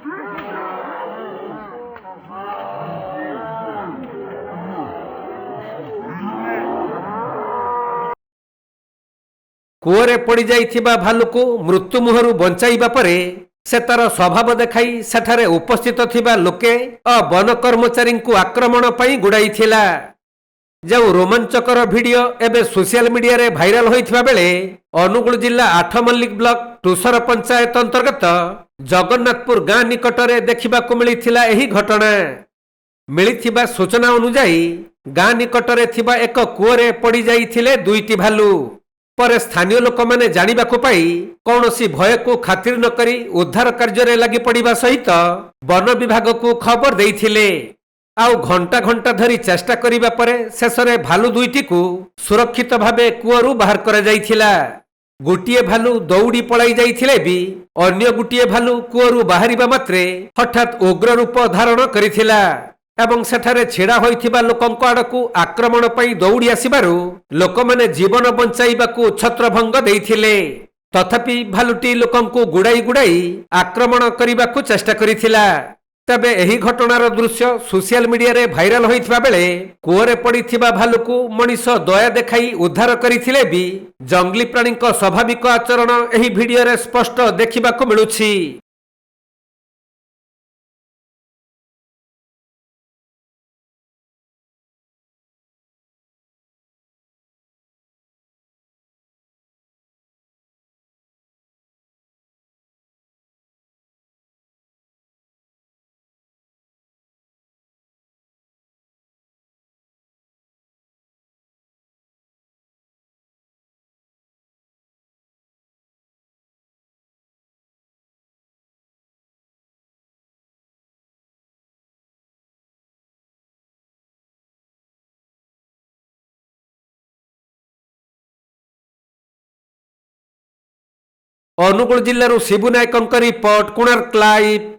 कूरे पड़ जाइथिबा भालुको मृत्यु मुहरु बंचाइबा परे से तार स्वभाव देखाई सेठारे उपस्थित थिबा लोके वन कर्मचारी को आक्रमण पई गुड़ाइथिला। जो रोमांचकर वीडियो एबे सोशल मीडिया रे भाइराल होइथिबा बेले अनुगुल जिला 8 मल्लिक ब्लॉक टुसर पंचायत अंतर्गत जगन्नाथपुर गां निकटरे देखिबाकू मिलिथिला एही घटना। मिलिथिबा सूचना अनुसार गां निकटरे थिबा एक कूरे पड़ जाइथिले दुईटी भालू। पर स्थानीय लोक माने जानिबाकू पाई कौनसी भय को खातिर न करी उद्धार कार्य लगी पड़िबा सहित वन विभाग को खबर देइथिले। आउ घंटा घंटा धरी चेष्टा करिबा परे शेषरे भालू दुईटी को सुरक्षित भावे कूअरु बाहर करा जाइथिला। गोटिए भालू दौड़ी पलाई जाइथिले भी अन्य गोटिए भालू कूअरु बाहरिबा मात्रे हठात उग्र रूप धारण करिथिला एवं सेठारे छेड़ा होइथिबा लोकंक आड़कू आक्रमण पई दौड़ी आसिबारु लोकमाने जीवन बंचाइबाकू छत्रभंग देइथिले। तथापि भालुटी लोकंकू गुड़ाई गुड़ाई आक्रमण करिबाकू चेष्टा करिथिला। तबे एही घटनार दृश्य सोशल मीडिया रे भाइराल होइथिबा बेले कूरे पड़िथिबा भालुकू मनीष दया देखाई उद्धार करिथिले भी जंगली प्राणीक स्वाभाविक आचरण एही वीडियो रे स्पष्ट देखिबाकू मिलुछि। अनुगुल जिल्लारू शिबु नायकଙ୍କ रिपोर्ट कोणार्क लाइव।